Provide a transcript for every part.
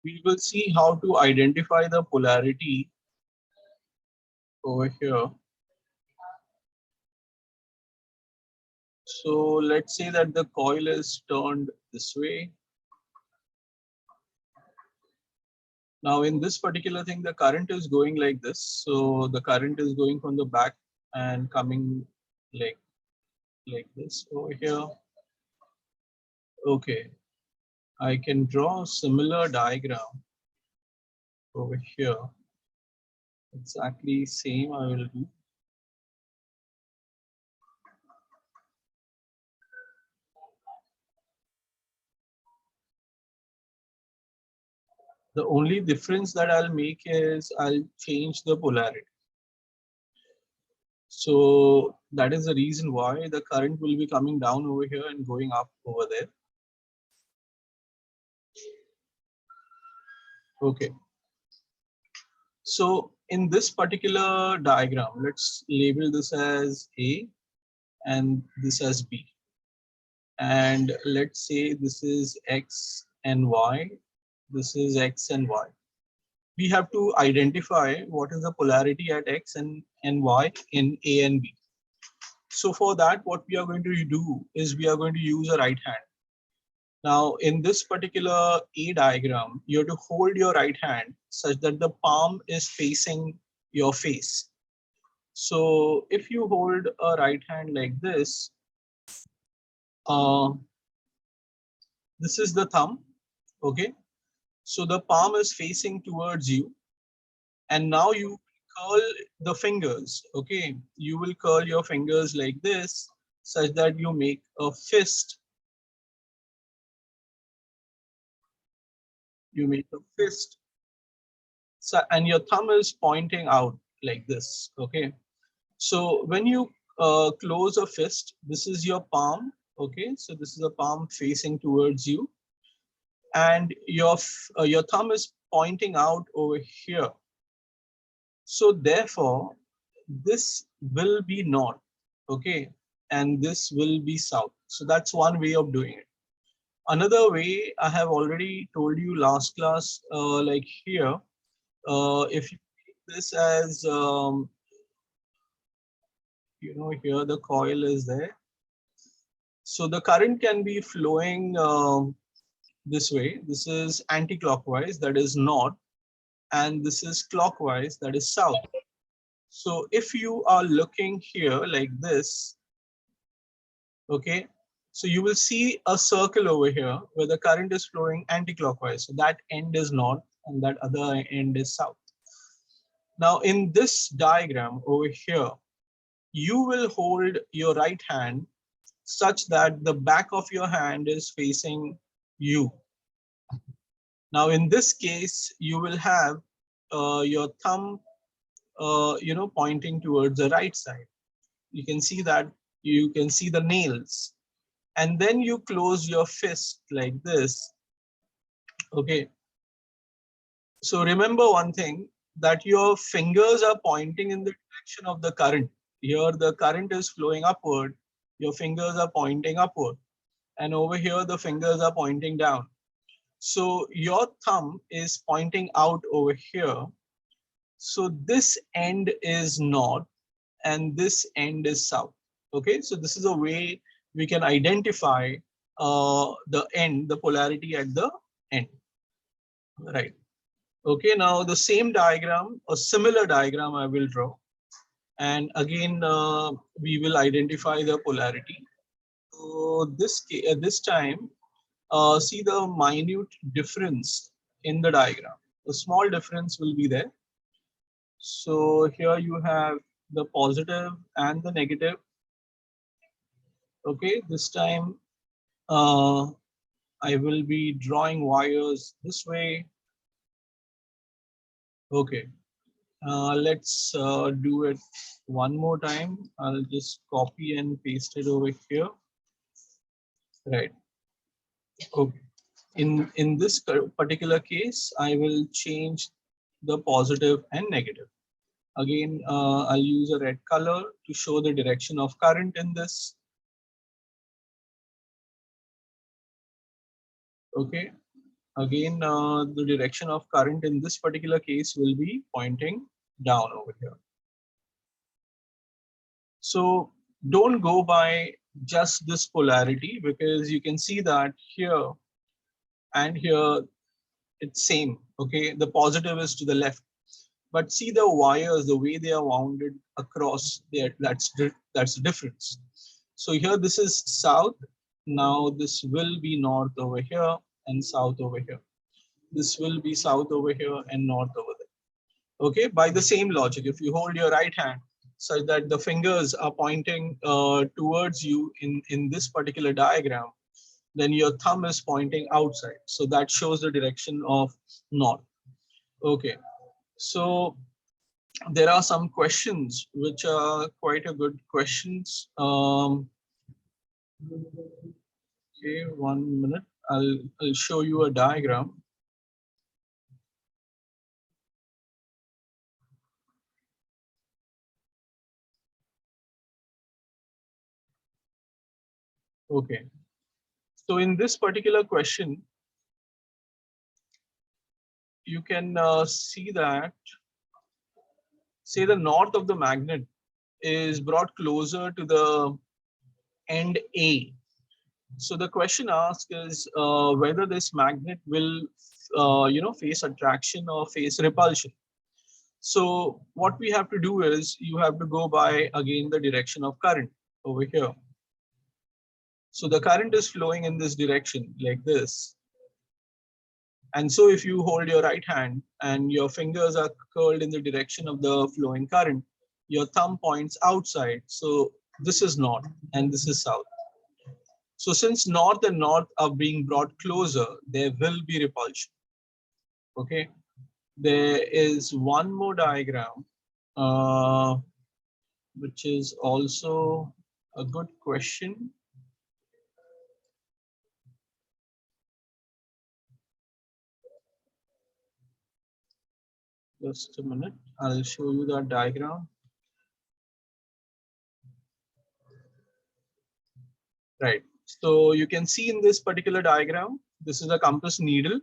we will see how to identify the polarity over here. So let's say that the coil is turned this way. Now in this particular thing, the current is going like this. So the current is going from the back and coming like this over here. Okay, I can draw a similar diagram over here. Exactly same I will do. The only difference that I'll make is I'll change the polarity. So that is the reason why the current will be coming down over here and going up over there. Okay. So in this particular diagram, let's label this as A and this as B. And let's say this is X and Y. This is X and Y. We have to identify what is the polarity at X and Y in A and B. So for that, what we are going to do is we are going to use a right hand. Now, in this particular A diagram, you have to hold your right hand such that the palm is facing your face. So if you hold a right hand like this, this is the thumb, okay? So the palm is facing towards you. And now you curl the fingers, okay? You will curl your fingers like this, such that you make a fist. You make a fist. So, and your thumb is pointing out like this, okay? So when you close a fist, this is your palm, okay? So this is a palm facing towards you. And your thumb is pointing out over here. So therefore, this will be north, okay? And this will be south. So that's one way of doing it. Another way, I have already told you last class, like here, if you take this as, you know, here the coil is there. So the current can be flowing this way. This is anti-clockwise, that is north, and this is clockwise, that is south. So if you are looking here like this, okay, so you will see a circle over here where the current is flowing anti-clockwise. So that end is north and that other end is south. Now in this diagram over here, you will hold your right hand such that the back of your hand is facing you. Now in this case, you will have your thumb, you know, pointing towards the right side. You can see that, you can see the nails. And then you close your fist like this, okay? So remember one thing, that your fingers are pointing in the direction of the current. Here the current is flowing upward, your fingers are pointing upward. And over here the fingers are pointing down. So your thumb is pointing out over here. So this end is north and this end is south. Okay, so this is a way we can identify the end, the polarity at the end. Right. Okay, now the same diagram, a similar diagram I will draw. And again, we will identify the polarity. So this time, see the minute difference in the diagram. A small difference will be there. So here you have the positive and the negative. Okay, this time I will be drawing wires this way. Okay, let's do it one more time. I'll just copy and paste it over here. Right. Okay. In this particular case, I will change the positive and negative. Again, I'll use a red color to show the direction of current in this. Okay. Again, the direction of current in this particular case will be pointing down over here. So don't go by just this polarity, because you can see that here and here it's same. Okay, the positive is to the left, but see the wires, the way they are wounded across there, that's the difference. So here this is south. Now this will be north over here and south over here. This will be south over here and north over there. Okay, by the same logic, if you hold your right hand such that the fingers are pointing towards you in this particular diagram, then your thumb is pointing outside. So that shows the direction of north. Okay, so there are some questions which are quite a good questions. Okay, 1 minute. I'll show you a diagram. Okay, so in this particular question, you can see that, say the north of the magnet is brought closer to the end A. So the question asked is whether this magnet will, face attraction or face repulsion. So what we have to do is you have to go by again the direction of current over here. So the current is flowing in this direction like this. And so if you hold your right hand and your fingers are curled in the direction of the flowing current, your thumb points outside. So this is north and this is south. So since north and north are being brought closer, there will be repulsion. Okay. There is one more diagram, which is also a good question. Just a minute, I'll show you that diagram. Right. So you can see in this particular diagram, this is a compass needle,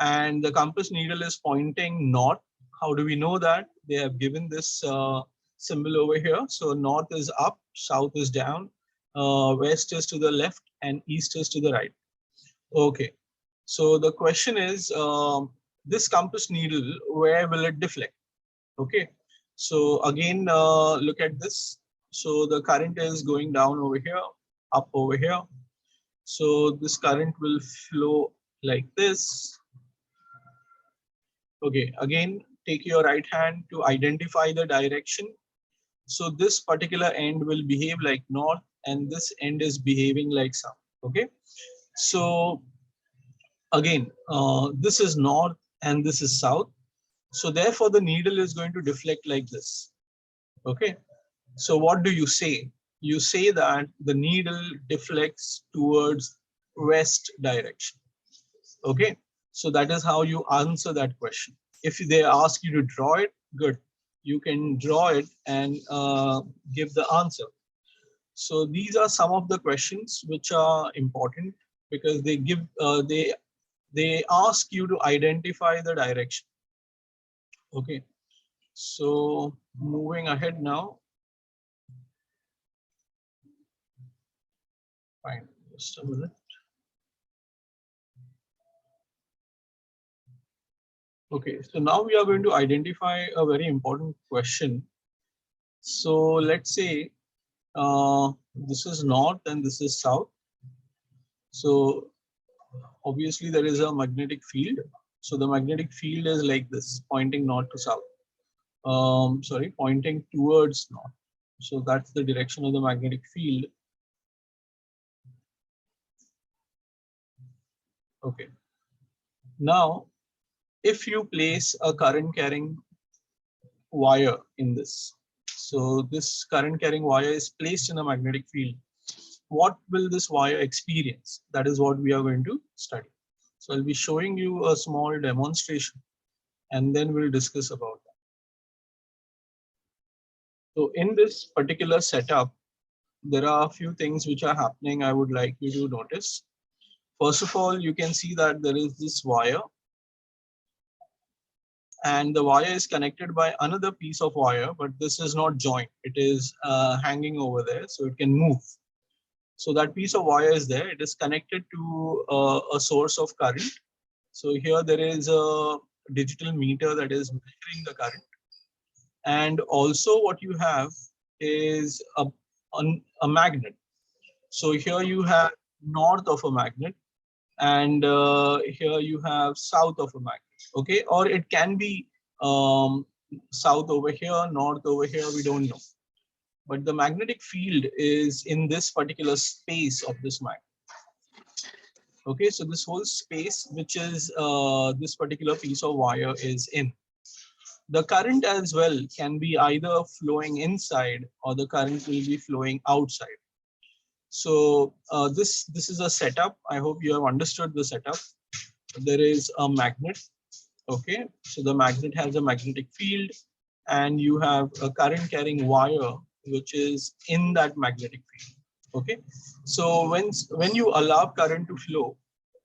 and the compass needle is pointing north. How do we know that? They have given this symbol over here. So north is up, south is down, west is to the left, and east is to the right. Okay. So the question is, this compass needle, where will it deflect? Okay. So again, look at this. So the current is going down over here, up over here. So this current will flow like this. Okay, again, take your right hand to identify the direction. So this particular end will behave like north and this end is behaving like south. Okay, so again, this is north and this is south. So therefore the needle is going to deflect like this. Okay, so what do you say? You say that the needle deflects towards west direction. Okay, so that is how you answer that question. If they ask you to draw it, good, you can draw it and give the answer. So these are some of the questions which are important because they give they ask you to identify the direction. Okay, so moving ahead now. Fine, just a minute. Okay, so now we are going to identify a very important question. So let's say this is north and this is south. So obviously there is a magnetic field. So the magnetic field is like this, pointing north to south. Sorry, pointing towards north. So that's the direction of the magnetic field. Okay. Now, if you place a current carrying wire in this, so this current carrying wire is placed in a magnetic field, what will this wire experience? That is what we are going to study. So I'll be showing you a small demonstration and then we'll discuss about that. So in this particular setup, there are a few things which are happening I would like you to notice. First of all, you can see that there is this wire, and the wire is connected by another piece of wire, but this is not joined. It is hanging over there, so it can move. So that piece of wire is there. It is connected to a source of current. So here there is a digital meter that is measuring the current. And also what you have is a magnet. So here you have north of a magnet, and here you have south of a magnet. Okay, or it can be south over here, north over here, we don't know. But the magnetic field is in this particular space of this magnet. Okay, so this whole space, which is this particular piece of wire is in. The current as well can be either flowing inside or the current will be flowing outside. So this is a setup. I hope you have understood the setup. There is a magnet. Okay, so the magnet has a magnetic field, and you have a current carrying wire which is in that magnetic field. Okay, so when you allow current to flow,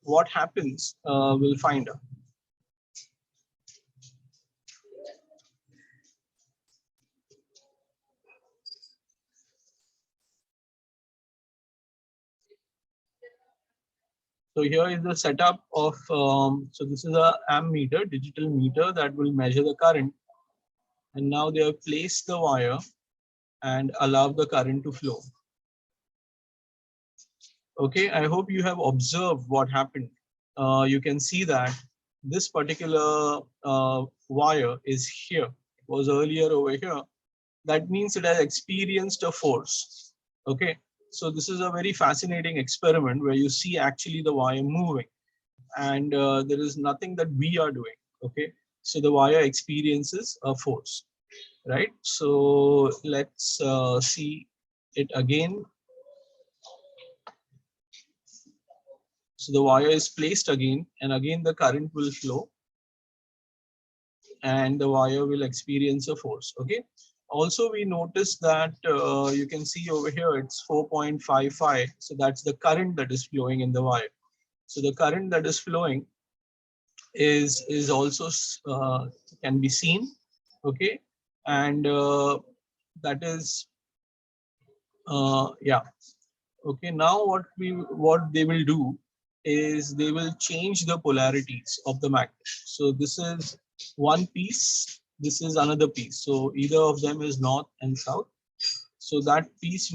what happens? We'll find out. So here is the setup of, so this is a ammeter, digital meter that will measure the current. And now they have placed the wire and allow the current to flow. Okay, I hope you have observed what happened. You can see that this particular wire is here. It was earlier over here. That means it has experienced a force. Okay, so this is a very fascinating experiment where you see actually the wire moving, and there is nothing that we are doing. Okay, so the wire experiences a force, right? So let's see it again. So the wire is placed again, and again the current will flow, and the wire will experience a force. Okay. Also, we notice that you can see over here it's 4.55. So that's the current that is flowing in the wire. So the current that is flowing is also can be seen. Okay, and that is yeah. Okay, now what they will do is they will change the polarities of the magnet. So this is one piece, this is another piece. So either of them is north and south. So that piece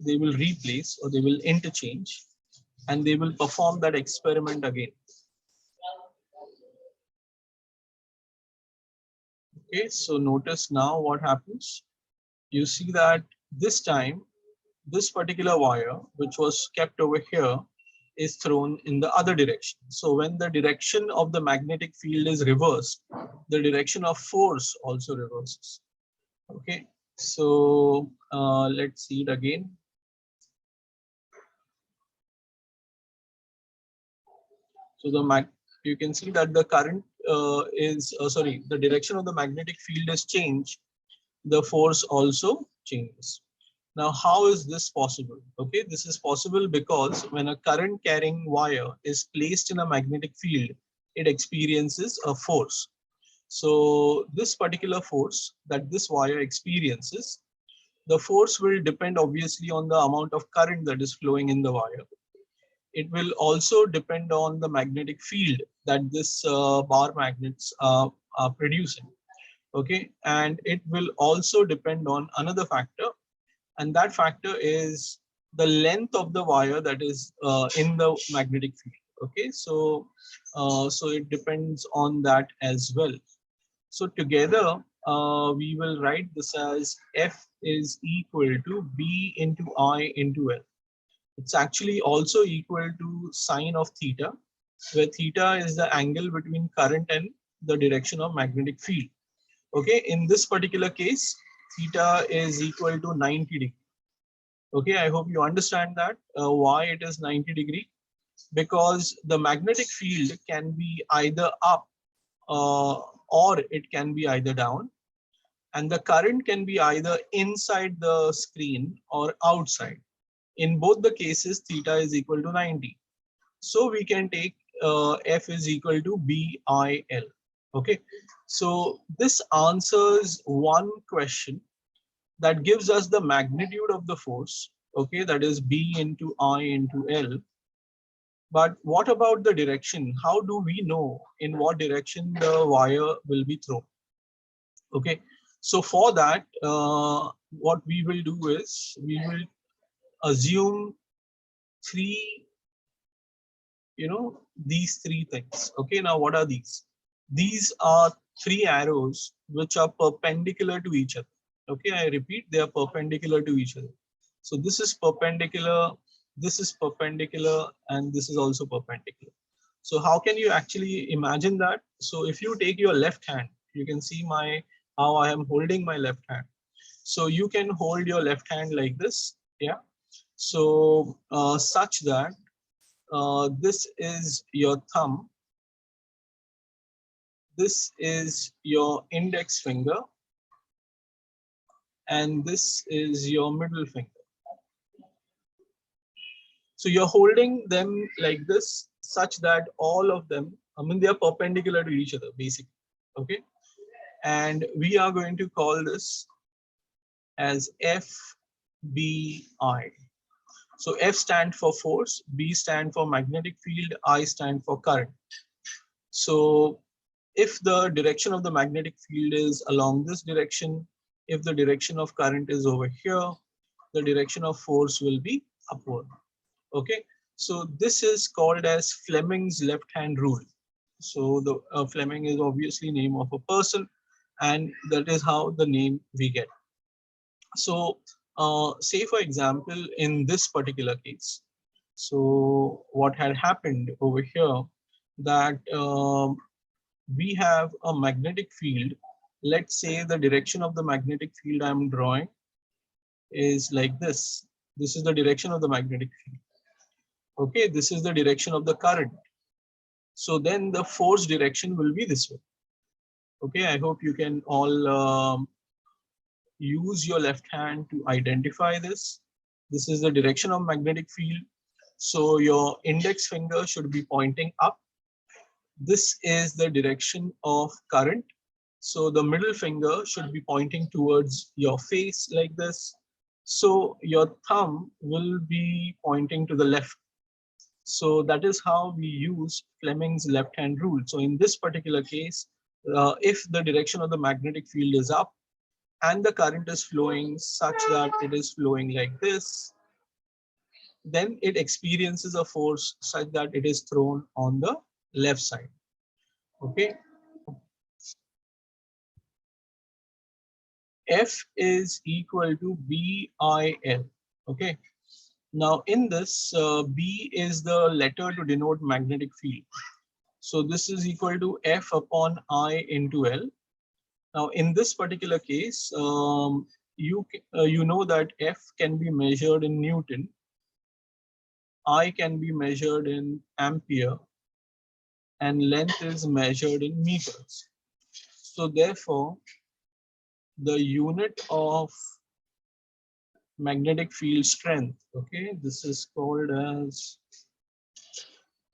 they will replace, or they will interchange, and they will perform that experiment again. Okay, so notice now what happens. You see that this time, this particular wire, which was kept over here, is thrown in the other direction. So when the direction of the magnetic field is reversed, the direction of force also reverses. Okay, so let's see it again. So you can see that the current is sorry, the direction of the magnetic field is changed. The force also changes. Now, how is this possible? Okay, this is possible because when a current carrying wire is placed in a magnetic field, it experiences a force. So this particular force that this wire experiences, the force will depend obviously on the amount of current that is flowing in the wire. It will also depend on the magnetic field that this bar magnets are producing. Okay, and it will also depend on another factor, and that factor is the length of the wire that is in the magnetic field. Okay, so so it depends on that as well. So together we will write this as F is equal to B into I into L. It's actually also equal to sine of theta, where theta is the angle between current and the direction of magnetic field. Okay, in this particular case, theta is equal to 90 degree. Okay, I hope you understand that why it is 90 degree, because the magnetic field can be either up or it can be either down, and the current can be either inside the screen or outside. In both the cases, theta is equal to 90. So we can take F is equal to BIL. Okay, so this answers one question that gives us the magnitude of the force. Okay, that is B into I into L. But what about the direction? How do we know in what direction the wire will be thrown? Okay, so for that, what we will do is we will assume three, these three things. Okay, now what are these? These are three arrows which are perpendicular to each other. Okay, I repeat, they are perpendicular to each other. So this is perpendicular, and this is also perpendicular. So how can you actually imagine that? So if you take your left hand, you can see how I am holding my left hand. So you can hold your left hand like this, yeah. So such that this is your thumb, this is your index finger, and this is your middle finger. So you're holding them like this, such that all of them, they are perpendicular to each other, basically. Okay, and we are going to call this as FBI. So F stand for force, B stand for magnetic field, I stand for current. So if the direction of the magnetic field is along this direction, if the direction of current is over here, the direction of force will be upward. Okay, so this is called as Fleming's left hand rule. So the Fleming is obviously name of a person, and that is how the name we get. So say for example, in this particular case, so what had happened over here, that we have a magnetic field. Let's say the direction of the magnetic field I'm drawing is like this. This is the direction of the magnetic field. Okay, this is the direction of the current. So then the force direction will be this way. Okay, I hope you can all use your left hand to identify this. This is the direction of magnetic field. So your index finger should be pointing up. This is the direction of current. So the middle finger should be pointing towards your face like this. So your thumb will be pointing to the left. So that is how we use Fleming's left-hand rule. So in this particular case, if the direction of the magnetic field is up and the current is flowing such that it is flowing like this, then it experiences a force such that it is thrown on the left side. Okay. F is equal to BIL. Okay. Now in this, B is the letter to denote magnetic field. So this is equal to F upon I into L. Now in this particular case, you know that F can be measured in Newton, I can be measured in ampere, and length is measured in meters. So therefore, the unit of magnetic field strength, okay, this is called as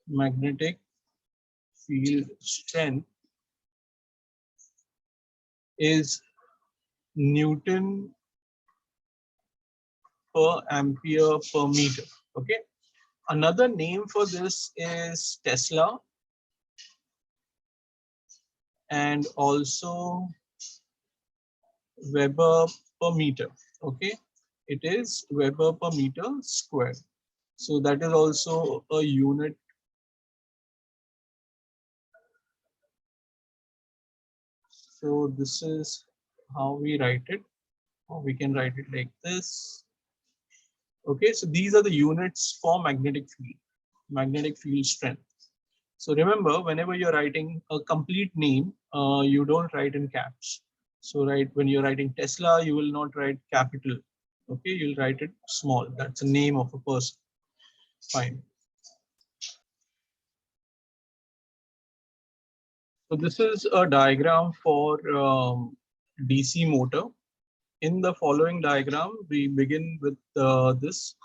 magnetic field strength, is Newton per ampere per meter. Okay, another name for this is Tesla, and also Weber per meter. Okay, it is Weber per meter squared. So that is also a unit. So this is how we write it, or we can write it like this. Okay, so these are the units for magnetic field strength. So remember, whenever you're writing a complete name, you don't write in caps. So when you're writing Tesla, you will not write capital. Okay, you'll write it small. That's the name of a person. Fine. So this is a diagram for DC motor. In the following diagram, we begin with this.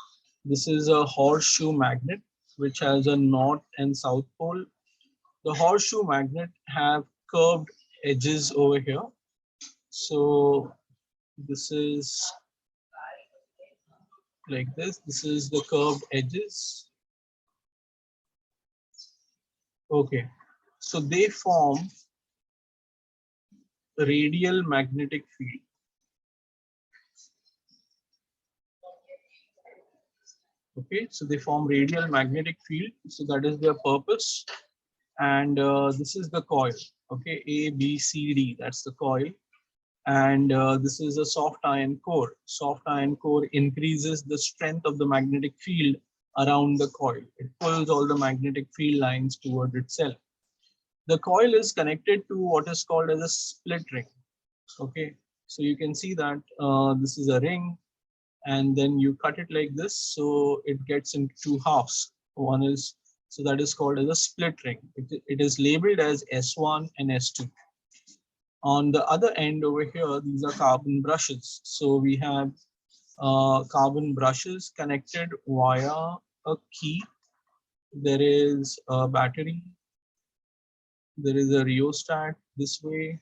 This is a horseshoe magnet. which has a north and south pole. The horseshoe magnet have curved edges over here. So this is like this. This is the curved edges. Okay, so they form radial magnetic field. Okay, so they form radial magnetic field. So that is their purpose. And this is the coil. Okay, A, B, C, D. That's the coil. And this is a soft iron core. Soft iron core increases the strength of the magnetic field around the coil. It pulls all the magnetic field lines toward itself. The coil is connected to what is called as a split ring. Okay, so you can see that this is a ring, and then you cut it like this, so it gets into two halves. One is, so that is called as a split ring. It is labeled as S1 and S2. On the other end over here, these are carbon brushes. So we have carbon brushes connected via a key. There is a battery. There is a rheostat this way.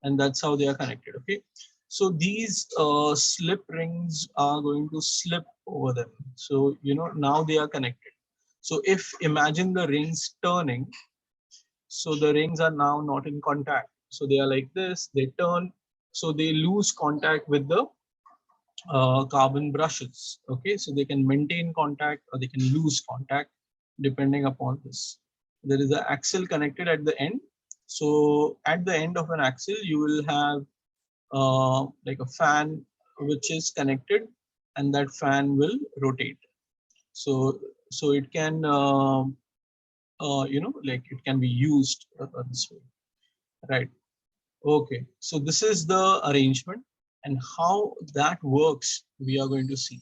And that's how they are connected. Okay. So these slip rings are going to slip over them. So, you know, now they are connected. So if imagine the rings turning, so the rings are now not in contact. So they are like this, they turn, so they lose contact with the carbon brushes. Okay, so they can maintain contact or they can lose contact depending upon this. There is an axle connected at the end. So at the end of an axle, you will have like a fan which is connected, and that fan will rotate. So it can you know, like it can be used this way, right? Okay, so this is the arrangement, and how that works we are going to see.